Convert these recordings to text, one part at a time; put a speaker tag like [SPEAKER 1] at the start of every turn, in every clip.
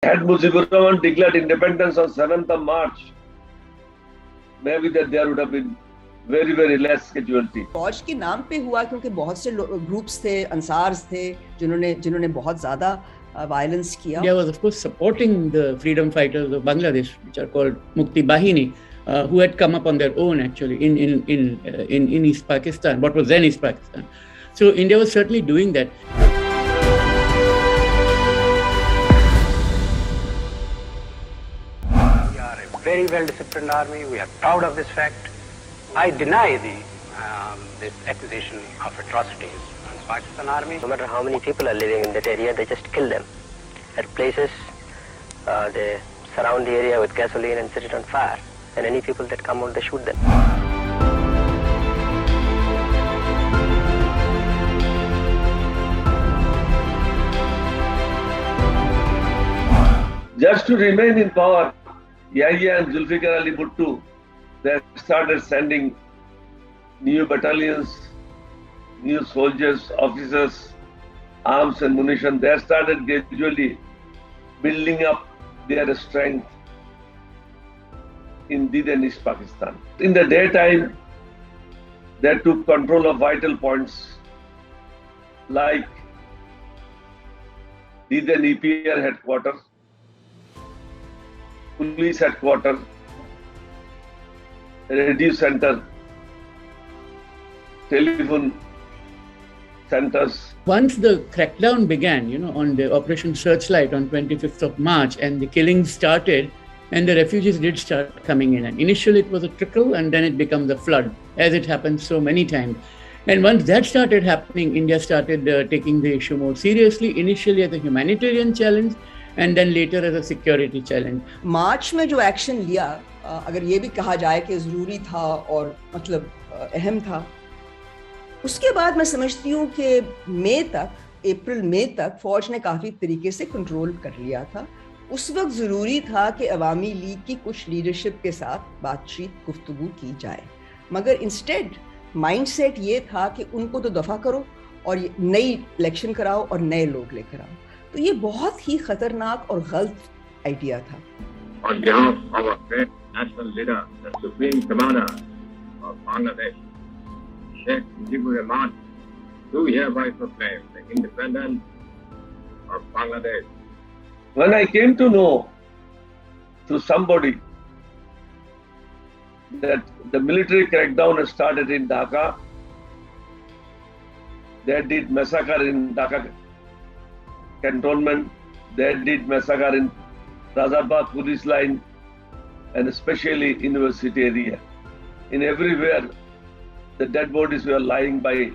[SPEAKER 1] Had Mujibur Rahman declared independence on 7th of March, maybe that there would have been very, very less casualty.
[SPEAKER 2] फौज के नाम पे हुआ क्योंकि बहुत से ग्रुप्स थे, अंसार्स थे जिन्होंने बहुत ज्यादा violence किया.
[SPEAKER 3] India was of course supporting the freedom fighters of Bangladesh, which are called Mukti Bahini, who had come up on their own actually in East Pakistan, what was then East Pakistan. So India was certainly doing that.
[SPEAKER 4] We are a very well-disciplined army. We are proud of this fact. I deny this accusation of atrocities on Pakistan army.
[SPEAKER 5] No matter how many people are living in that area, they just kill them. At places, they surround the area with gasoline and set it on fire. And any people that come out, they shoot them.
[SPEAKER 1] Just to remain in power, Yahya and Zulfikar Ali Bhutto, they started sending new battalions, new soldiers, officers, arms and munition. They started gradually building up their strength in Did and East Pakistan. In the daytime, they took control of vital points like Did and EPR headquarters, police headquarters, radio center, telephone centers.
[SPEAKER 3] Once the crackdown began, on the Operation Searchlight on 25th of March, and the killings started, and the refugees did start coming in. And initially it was a trickle, and then it became the flood, as it happened so many times. And once that started happening, India started taking the issue more seriously, initially as a humanitarian challenge, and then later as a security challenge.
[SPEAKER 2] मार्च में जो action लिया, अगर ये भी कहा जाए कि ज़रूरी था और मतलब अहम था, उसके बाद मैं समझती हूँ कि अप्रैल मई तक फौज ने काफ़ी तरीके से कंट्रोल कर लिया था. उस वक्त ज़रूरी था कि अवामी लीग की कुछ लीडरशिप के साथ बातचीत गुफ्तगू की जाए, मगर इंस्टेड माइंडसेट ये था कि उनको तो दफ़ा करो और नई इलेक्शन कराओ और नए लोग लेकर आओ. तो ये बहुत ही खतरनाक और गलत आइडिया था.
[SPEAKER 6] On behalf of our great national leader, the Supreme Commander of Bangladesh, Sheikh Mujibur Rahman, do hereby proclaim the independence of Bangladesh.
[SPEAKER 1] When I came to know through somebody that the military crackdown has started in Dhaka, they did massacre in Dhaka cantonment, they did massacre in Razabad police line, and especially university area. In everywhere, the dead bodies were lying by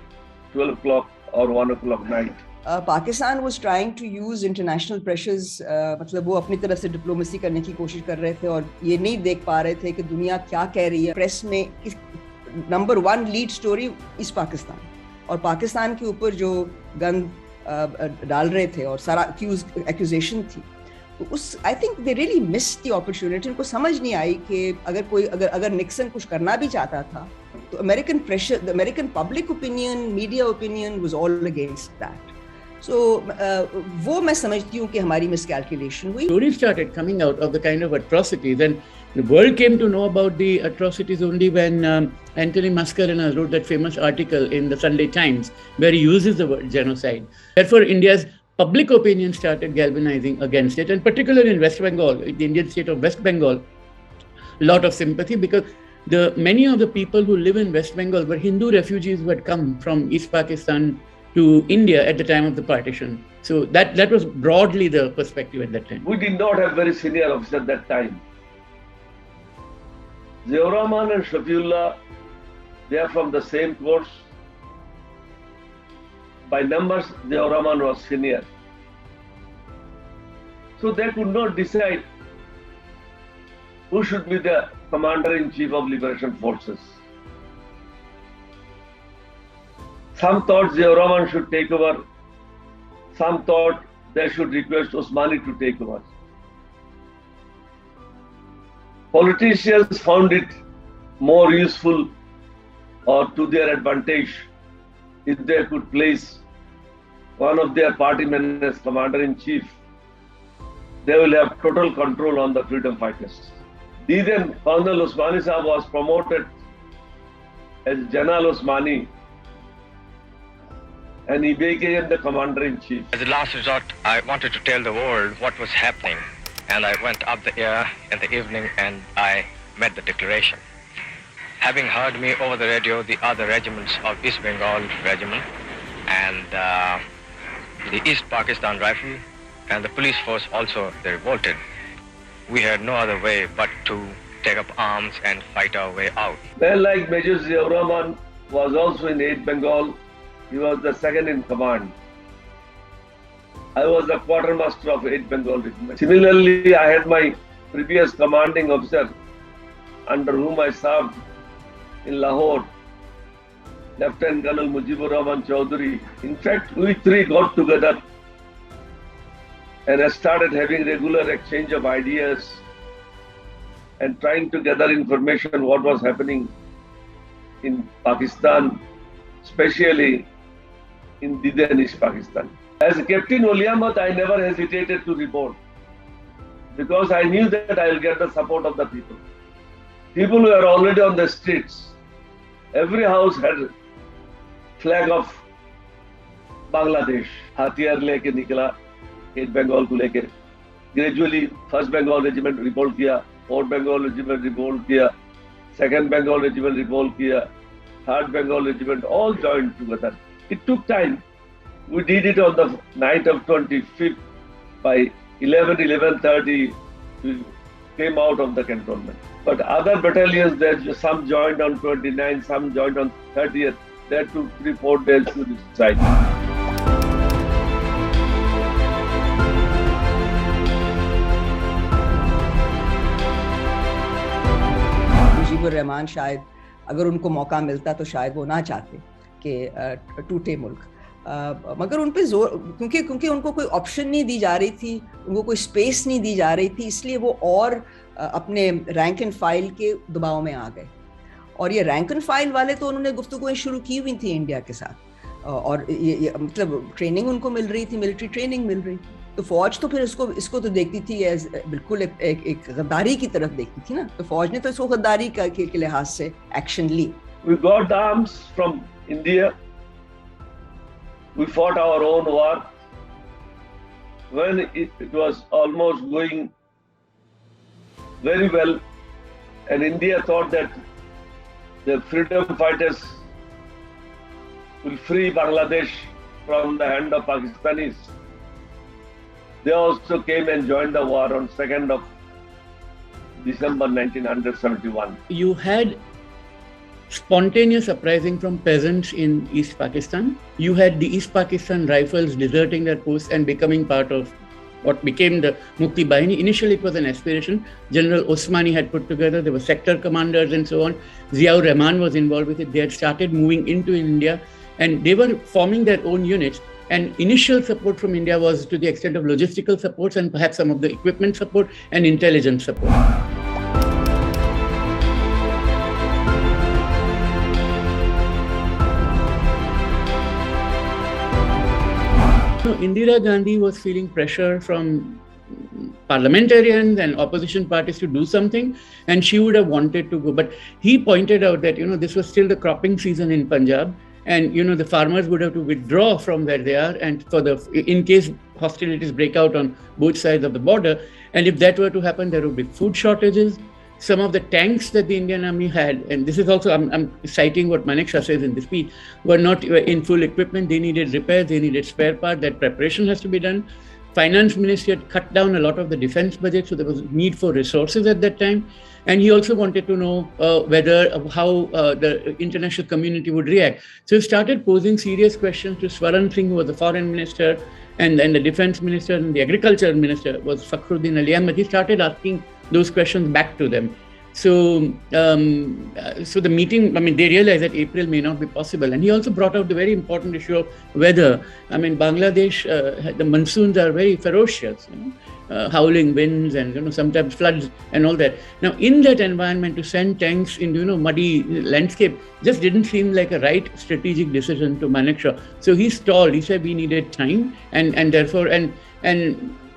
[SPEAKER 1] 12 o'clock or 1 o'clock night.
[SPEAKER 2] Pakistan was trying to use international pressures, मतलब वो अपनी तरफ से diplomacy करने की कोशिश कर रहे थे और ये नहीं देख पा रहे थे कि दुनिया क्या कह रही है. प्रेस में number 1 lead story east Pakistan, और पाकिस्तान के ऊपर जो गन डाल रहे थे और सारा एक्यूजेशन थी, तो उस I think they really missed the opportunity. उनको समझ नहीं आई कि अगर निक्सन कुछ करना भी चाहता था तो American pressure, the American public opinion, media opinion was all against that. So, वो मैं समझती हूँ कि हमारी miscalculation हुई.
[SPEAKER 3] Stories started coming out of the kind of atrocities, and the world came to know about the atrocities only when Anthony Mascarenhas wrote that famous article in the Sunday Times where he uses the word genocide. Therefore, India's public opinion started galvanizing against it, and particularly in West Bengal, the Indian state of West Bengal, a lot of sympathy, because many of the people who live in West Bengal were Hindu refugees who had come from East Pakistan to India at the time of the partition. So that was broadly the perspective at that time.
[SPEAKER 1] We did not have very senior officers at that time. Ziaur Rahman and Shafiullah, they are from the same course. By numbers, Ziaur Rahman was senior. So they could not decide who should be the Commander-in-Chief of Liberation Forces. Some thought Ziaur Rahman should take over. Some thought they should request Osmani to take over. Politicians found it more useful or to their advantage if they could place one of their party men as Commander-in-Chief they will have total control on the freedom fighters. Then Colonel Usmani Sahab was promoted as General Usmani, and he became the commander-in-chief.
[SPEAKER 7] As a last resort, I wanted to tell the world what was happening, and I went up the air in the evening and I made the declaration. Having heard me over the radio, the other regiments of East Bengal Regiment and the East Pakistan Rifle and the police force also, they revolted. We had no other way but to take up arms and fight our way out.
[SPEAKER 1] Men like Major Ziaur Rahman was also in 8 Bengal. He was the second in command. I was the quartermaster of 8 Bengal Regiment. Similarly, I had my previous commanding officer under whom I served in Lahore, Lieutenant Colonel Mujibur Rahman Chaudhary. In fact, we three got together and started having regular exchange of ideas and trying to gather information what was happening in Pakistan, especially in Dide and East Pakistan. As Captain Oliamat, I never hesitated to report because I knew that I will get the support of the people. People were already on the streets. Every house had flag of Bangladesh. Hatiyar leke nikla, 8 Bengal ko leke. Gradually, 1st Bengal Regiment revolt kiya, 4th Bengal Regiment revolt kiya, 2nd Bengal Regiment revolt kiya, 3rd Bengal Regiment, all joined together. It took time. We did it on the night of 25th. By 11:30, we came out of the cantonment. But other battalions, some joined on 29th, some joined on 30th. That took 3-4 days to decide.
[SPEAKER 2] Mujibur Rahman शायद अगर उनको मौका मिलता तो शायद वो ना चाहते कि टूटे मुल्क, मगर उन पे जोर क्योंकि उनको कोई ऑप्शन नहीं दी जा रही थी, उनको कोई स्पेस नहीं दी जा रही थी, इसलिए वो और अपने रैंक एंड फाइल के दबाव में आ गए। और ये रैंक एंड फाइल वाले तो उन्होंने गुफ्तगूएं शुरू की हुई थी इंडिया के साथ, और ये मतलब ट्रेनिंग उनको मिल रही थी, मिलिट्री ट्रेनिंग मिल रही थी। तो फौज तो फिर इसको तो देखती थी एज बिल्कुल एक गद्दारी की तरफ देखती थी ना, तो फौज ने तो इसको गद्दारी के लिहाज से एक्शन ली।
[SPEAKER 1] We got the arms from India. We fought our own war. When it was almost going very well, and India thought that the freedom fighters will free Bangladesh from the hand of Pakistanis, they also came and joined the war on 2nd of December 1971.
[SPEAKER 3] You had spontaneous uprising from peasants in East Pakistan. You had the East Pakistan Rifles deserting their posts and becoming part of what became the Mukti Bahini. Initially, it was an aspiration. General Osmani had put together. There were sector commanders and so on. Ziaur Rahman was involved with it. They had started moving into India, and they were forming their own units. And initial support from India was to the extent of logistical supports and perhaps some of the equipment support and intelligence support. Indira Gandhi was feeling pressure from parliamentarians and opposition parties to do something, and she would have wanted to go. But he pointed out that, this was still the cropping season in Punjab, and, the farmers would have to withdraw from where they are, and in case hostilities break out on both sides of the border. And if that were to happen, there would be food shortages. Some of the tanks that the Indian Army had, and this is also, I'm citing what Maneksha says in this speech, were not in full equipment. They needed repairs, they needed spare parts. That preparation has to be done. Finance Ministry had cut down a lot of the defense budget, so there was need for resources at that time. And he also wanted to know how the international community would react. So he started posing serious questions to Swaran Singh, who was the foreign minister, and the defense minister, and the agriculture minister was Fakhruddin Ali Ahmed. He started asking those questions back to them. So the meeting, they realized that April may not be possible. And he also brought out the very important issue of weather. Bangladesh, the monsoons are very ferocious, howling winds and, sometimes floods and all that. Now, in that environment, to send tanks into, muddy landscape just didn't seem like a right strategic decision to Manekshaw. So he stalled. He said we needed time, and therefore, and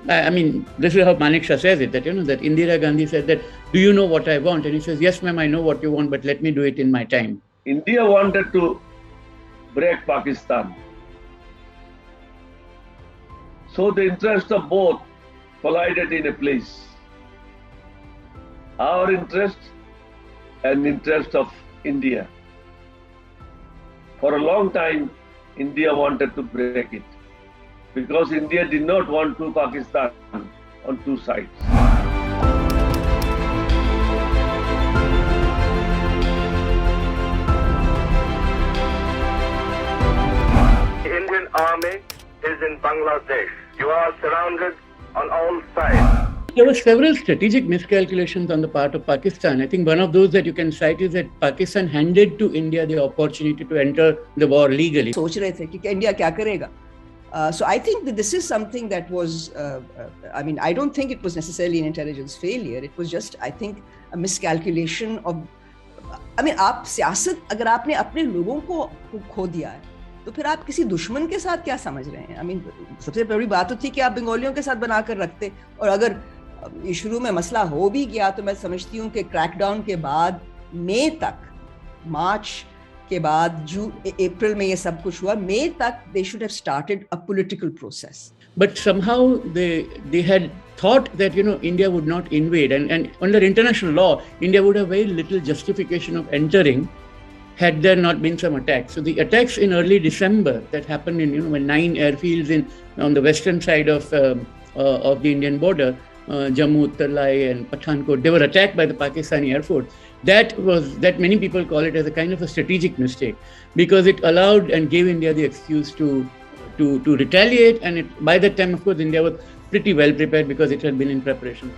[SPEAKER 3] I mean, this is how Manekshaw says it, that, that Indira Gandhi said that, do you know what I want? And he says, yes, ma'am, I know what you want, but let me do it in my time.
[SPEAKER 1] India wanted to break Pakistan. So the interest of both collided in a place. Our interest and interest of India. For a long time, India wanted to break it because India did not want two Pakistan on two sides.
[SPEAKER 8] The Indian army is in Bangladesh. You are surrounded on all sides.
[SPEAKER 3] There were several strategic miscalculations on the part of Pakistan. I think one of those that you can cite is that Pakistan handed to India the opportunity to enter the war legally.
[SPEAKER 2] सोच रहे थे कि India क्या करेगा? So I think that this is something that was, I mean, I don't think it was necessarily an intelligence failure. It was just, I think, a miscalculation of, I mean, आप सियासत अगर आपने अपने लोगों को खो दिया है, तो फिर आप किसी दुश्मन के साथ क्या समझ रहे हैं? I mean, सबसे बड़ी बात तो थी कि आप बंगालियों के साथ बनाकर रखते, और अगर ये शुरू में मसला हो भी गया तो मैं समझती हूँ कि क्रैकडाउन के बाद मई तक, मार्च के बाद अप्रैल में ये सब कुछ हुआ, मई तक they should have started a political process.
[SPEAKER 3] But somehow they had thought that, India would not invade, and under international law, India would have very little justification of entering had there not been some attacks. So the attacks in early December that happened in, when 9 airfields on the western side of the Indian border, Jammu, Tarlai and Pathankot, they were attacked by the Pakistani Air Force. That many people call it as a kind of a strategic mistake, because it allowed and gave India the excuse to retaliate. And by that time, of course, India was pretty well prepared because it had been in preparation.